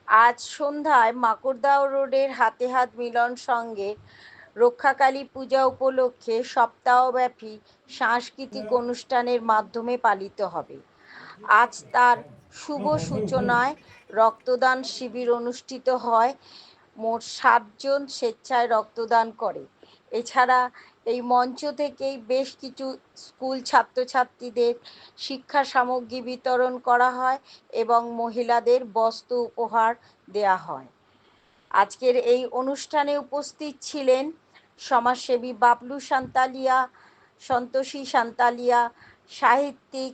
আজ সন্ধ্যায় মাকড়দাও রোডের হাতে হাত মিলন সঙ্গে রক্ষাকালী পূজা উপলক্ষে সপ্তাহব্যাপী সাংস্কৃতিক অনুষ্ঠানের মাধ্যমে পালিত হবে। আজ তার শুভ সূচনায় রক্তদান শিবির অনুষ্ঠিত হয়। মোট 7 জন স্বেচ্ছায় রক্তদান করে। এছাড়া এই মঞ্চ থেকেই বেশ কিছু স্কুল ছাত্রছাত্রীদের শিক্ষা সামগ্রী বিতরণ করা হয় এবং মহিলাদের বস্ত্র উপহার দেয়া হয়। আজকের এই অনুষ্ঠানে উপস্থিত ছিলেন সমাজসেবী বাবলু সান্তালিয়া, সন্তোষী সান্তালিয়া, সাহিত্যিক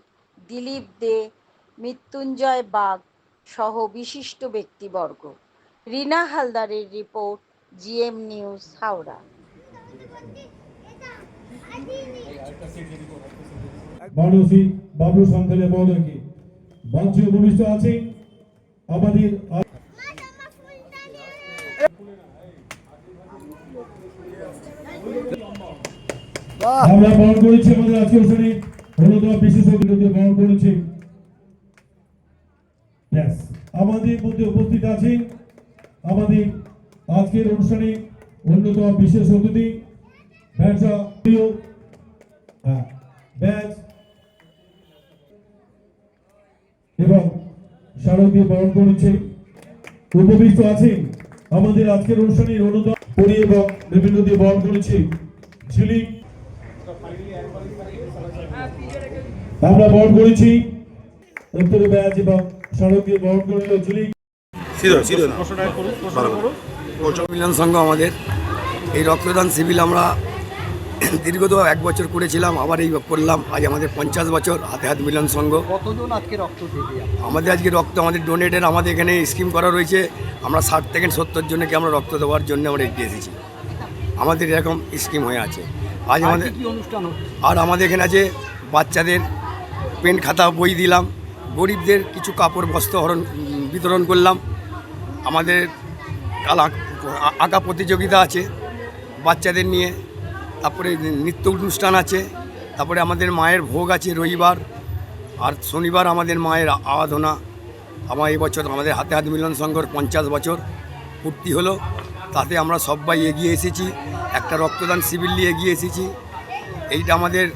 দিলীপ দে, মৃত্যুঞ্জয় বাগ সহ বিশিষ্ট ব্যক্তিবর্গ। রিনা হালদারের রিপোর্ট, জিএম নিউজ, হাওড়া। মানসী বাবলু সান্তালিয়া মহোদয়কে মঞ্চে উপবিষ্ট আছেন আমাদের আমরা বরণ করেছি আমাদের আজকে অনুষ্ঠানে অন্যতম বিশেষ অতিথি বরণ করেছি। আমাদের মধ্যে উপস্থিত আছেন আমাদের আজকের অনুষ্ঠানে অন্যতম বিশেষ অতিথি ব্যাচ এবং স্মারক দিয়ে বরণ করেছে। উপবিষ্ট আছেন আমাদের আজকের অনুষ্ঠানের অন্যতম পরি এবং বিভিন্ন দিয়ে বরণ করেছে ঝিলিক। আমরা বরণ করেছি উত্তরে ব্যাচ এবং স্মারক দিয়ে বরণ করল ঝিলিক। মিলন সংঘ আমাদের এই রক্তদান শিবির আমরা দীর্ঘত 1 বছর করেছিলাম, আবার এই করলাম। আজ আমাদের 50 বছর হাতে হাত মিলন সংঘ। কতজন আজকে রক্ত দিবে? আমাদের আজকে রক্ত আমাদের ডোনেটের আমাদের এখানে স্কিম করা রয়েছে। আমরা 60 থেকে 70 জনকে আমরা রক্ত দেওয়ার জন্য আমরা এগিয়ে এসেছি। আমাদের এরকম স্কিম হয়ে আছে। আজ আমাদের কি অনুষ্ঠান হচ্ছে? আর আমাদের এখানে আছে বাচ্চাদের পেন খাতা বই দিলাম, গরিবদের কিছু কাপড় বস্ত্র বিতরণ করলাম। আমাদের আঁকা প্রতিযোগিতা আছে বাচ্চাদের নিয়ে, তারপরে নৃত্য অনুষ্ঠান আছে, তারপরে আমাদের মায়ের ভোগ আছে রবিবার, আর শনিবার আমাদের মায়ের আরাধনা। আমার এই বছর আমাদের হাতে হাত মিলন সংঘর 50 বছর পূর্তি হলো, তাতে আমরা সবাই এগিয়ে এসেছি, একটা রক্তদান শিবির নিয়ে এগিয়ে এসেছি। এইটা আমাদের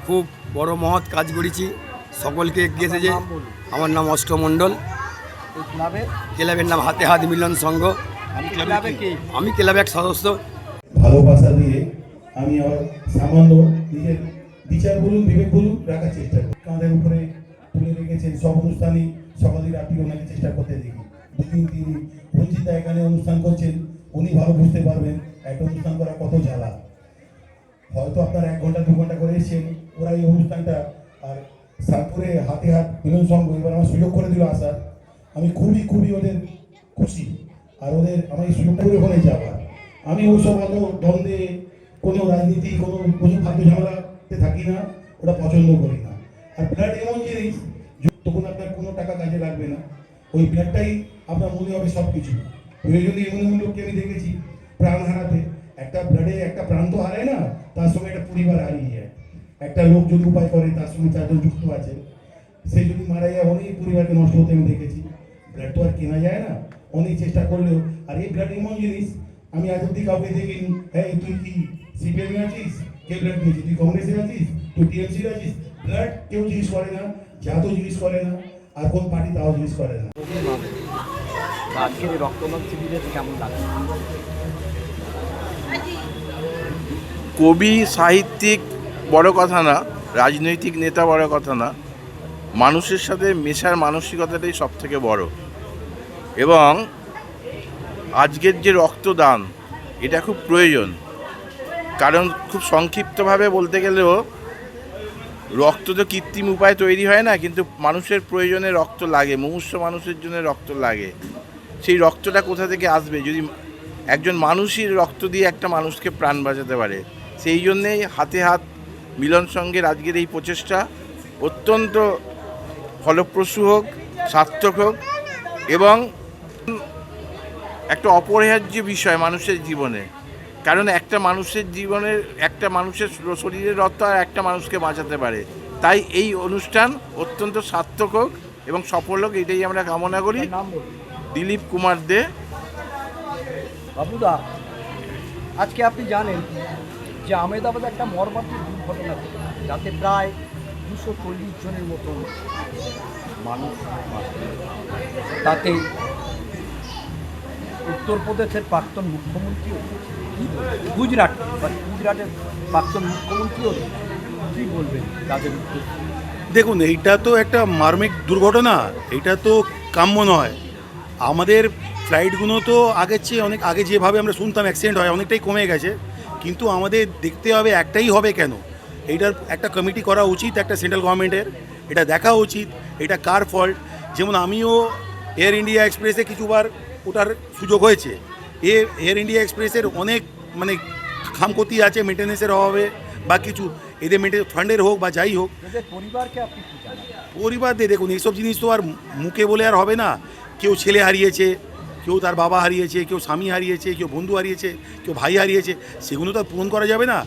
খুব বড় মহৎ কাজ করেছি, সকলকে এগিয়ে এসেছে। আমার নাম অষ্টমণ্ডল, ক্লাবের নাম হাতে হাত মিলন সংঘ। আমি ক্লাবের এক সদস্য। ভালোবাসা দিয়ে আমি আবার সামান্য নিজের বিচার বলুন বিবেক বলুন রাখার চেষ্টা করি। কাঁধের উপরে তুলে রেখেছেন সব অনুষ্ঠানই সকালে রাত্রি ওনাকে চেষ্টা করতে দেখি। দুদিন তিনি রঞ্জিতা এখানে অনুষ্ঠান করছেন, উনি ভালো বুঝতে পারবেন একটা অনুষ্ঠান করা কত জ্বালা। হয়তো আপনারা 1 ঘন্টা 2 ঘন্টা করে এসেছেন, ওরা এই অনুষ্ঠানটা আর সাতপুরে হাতে হাত মিলন সংঘ এবার আমার সুযোগ করে দিল আসার। আমি খুবই ওদের খুশি, আর ওদের আমার এই সুযোগ করে ওখানে যাওয়ার। আমি ওইসব অত দ্বন্দ্বে কোনো রাজনীতি কোনো খাদ্য ঝামেলাতে থাকি না, ওটা পছন্দ করি না। আর ব্লাড এমন জিনিস তখন আপনার কোনো টাকা কাজে লাগবে না, ওই ব্লাডটাই আপনার মনে হবে সব কিছু। প্রয়োজনে এমন লোককে আমি দেখেছি প্রাণ হারাতে, একটা ব্লাডে একটা প্রাণ তো হারায় না, তার সঙ্গে একটা পরিবার হারিয়ে যায়। একটা লোক যদি উপায় করে তার সঙ্গে 4 জন যুক্ত আছে, সেই যদি মারা যায় অনেক পরিবারকে নষ্ট হতে আমি দেখেছি। ব্লাড তো আর কেনা যায় না, অনেক চেষ্টা করলেও। আর এই ব্লাড এমন জিনিস আমি আজ অব্দি কাউকে দেখিনি, হ্যাঁ তুই কি সিপিএমে আছিস, কে ব্লাড দিয়েছিস, তুই কংগ্রেসে আছিস, তুই টিএমসি আছিস, ব্লাড কেউ জিজ্ঞেস করে না, জাতও জিজ্ঞেস করে না, আর কোন পার্টি তাও জিজ্ঞেস করে না। আজকের এই রক্তদান শিবিরে কেমন লাগে? কবি সাহিত্যিক বড় কথা না, রাজনৈতিক নেতা বড় কথা না, মানুষের সাথে মেশার মানসিকতাটাই সব থেকে বড়। এবং আজকের যে রক্তদান এটা খুব প্রয়োজন, কারণ খুব সংক্ষিপ্তভাবে বলতে গেলেও রক্ত তো কৃত্রিম উপায়ে তৈরি হয় না, কিন্তু মানুষের প্রয়োজনে রক্ত লাগে, মুমূর্ষু মানুষের জন্য রক্ত লাগে। সেই রক্তটা কোথা থেকে আসবে যদি একজন মানুষই রক্ত দিয়ে একটা মানুষকে প্রাণ বাঁচাতে পারে? সেই জন্যেই হাতে হাত মিলন সংঘের আজকের এই প্রচেষ্টা অত্যন্ত ফলপ্রসূ হোক, সার্থক হোক এবং একটা অপরিহার্য বিষয় মানুষের জীবনে। কারণ একটা মানুষের জীবনের একটা মানুষের শরীরের রক্ত আর একটা মানুষকে বাঁচাতে পারে। তাই এই অনুষ্ঠান অত্যন্ত সার্থক হোক এবং সফল হোক, এটাই আমরা কামনা করি। দিলীপ কুমার দে। বাবুদা, আজকে আপনি জানেন যে আহমেদাবাদে একটা মর্মান্তিক দুর্ঘটনা ঘটেছে, যাতে প্রায় 240 জনের মতো মানুষ মারা গেছে। তাতে উত্তরপ্রদেশের প্রাক্তন মুখ্যমন্ত্রীও গুজরাটের প্রাক্তন মুখ্যমন্ত্রীও কী বলবেন তাদের উদ্দেশ্যে? দেখুন, এইটা তো একটা মার্মিক দুর্ঘটনা, এটা তো কাম্য নয়। আমাদের ফ্লাইটগুলো তো আগের চেয়ে অনেক আগে যেভাবে আমরা শুনতাম অ্যাক্সিডেন্ট হয় অনেকটাই কমে গেছে, কিন্তু আমাদের দেখতে হবে একটাই হবে কেন। এইটার একটা কমিটি করা উচিত একটা সেন্ট্রাল গভর্নমেন্টের, এটা দেখা উচিত এটা কার ফল্ট। যেমন আমিও এয়ার ইন্ডিয়া এক্সপ্রেসে কিছুবার ওটার সুযোগ হয়েছে। এয়ার ইন্ডিয়া এক্সপ্রেসের অনেক মানে খামখতি আছে মেনটেন্যান্সের অভাবে বা কিছু, এদের ফান্ডের হোক বা যাই হোক। এদের পরিবারকে আপনি কী জানান? পরিবার দিয়ে দেখুন, এইসব জিনিস তো আর মুখে বলে আর হবে না। কেউ ছেলে হারিয়েছে, কেউ তার বাবা হারিয়েছে, কেউ স্বামী হারিয়েছে, কেউ বন্ধু হারিয়েছে, কেউ ভাই হারিয়েছে, সেগুলো তো আর পূরণ করা যাবে না।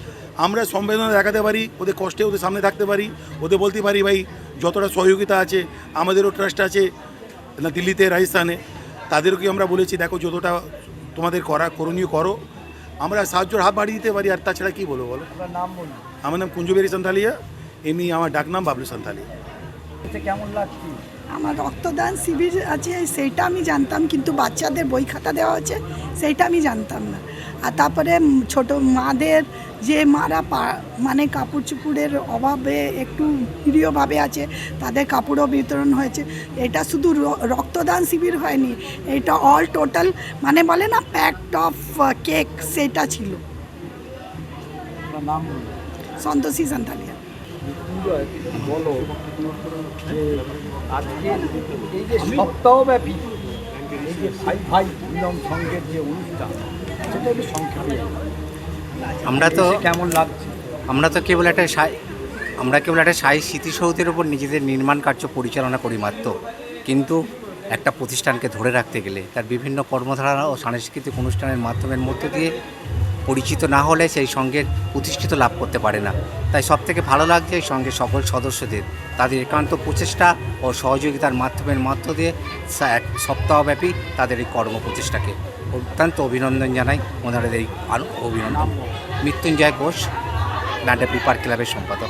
আমরা সংবেদনা দেখাতে পারি, ওদের কষ্টে ওদের সামনে থাকতে পারি, ওদের বলতে পারি ভাই যতটা সহযোগিতা আছে, আমাদেরও ট্রাস্ট আছে না দিল্লিতে, রাজস্থানে, তাদেরকে আমরা বলেছি দেখো যতটা তোমাদের করণীয় করো, আমরা সাহায্যের হাত বাড়িয়ে দিতে পারি। আর তাছাড়া কী বলবো বলো? আপনার নাম বলুন। আমার নাম কুঞ্জবেরি সান্থালিয়া, এমনি আমার ডাকনাম বাবলু সান্থালিয়া। এতে কেমন লাগছে? আমার রক্তদান শিবির আছে সেইটা আমি জানতাম, কিন্তু বাচ্চাদের বই খাতা দেওয়া হচ্ছে সেইটা আমি জানতাম না। আর তারপরে ছোট মাদের যে মারা মানে কাপড় চুপড়ের অভাবে একটু প্রিয়ভাবে আছে, তাদের কাপড়ও বিতরণ হয়েছে। এটা শুধু রক্তদান শিবির হয়নি, এটা অল টোটাল মানে বলে না প্যাকড অফ কেক, সেটা ছিল। আপনার নাম বলুন। সন্তোষী সান্থালিয়া। মৃত্যুঞ্জয়, বলো যে আজকে এই যে সপ্তাহব্যাপী এই যে ভাই ভাই মিলন সংঘের যে অনুষ্ঠান, সেটা একটু সংক্ষেপে কেমন লাগছে? আমরা কেবল একটা স্থায়ী স্মৃতিসৌধের ওপর নিজেদের নির্মাণ কার্য পরিচালনা করি মাত্র, কিন্তু একটা প্রতিষ্ঠানকে ধরে রাখতে গেলে তার বিভিন্ন কর্মধারা ও সাংস্কৃতিক অনুষ্ঠানের মাধ্যমের মধ্য দিয়ে পরিচিত না হলে সেই সঙ্গের প্রতিষ্ঠিত লাভ করতে পারে না। তাই সবথেকে ভালো লাগছে এই সঙ্গের সকল সদস্যদের তাদের একান্ত প্রচেষ্টা ও সহযোগিতার মধ্য দিয়ে এক সপ্তাহব্যাপী তাদের এই কর্মপ্রচেষ্টাকে অত্যন্ত অভিনন্দন জানাই। ওনাদের এই অভিনন্দন। মৃত্যুঞ্জয় ঘোষ, ব্যান্ডা পিপার ক্লাবের সম্পাদক।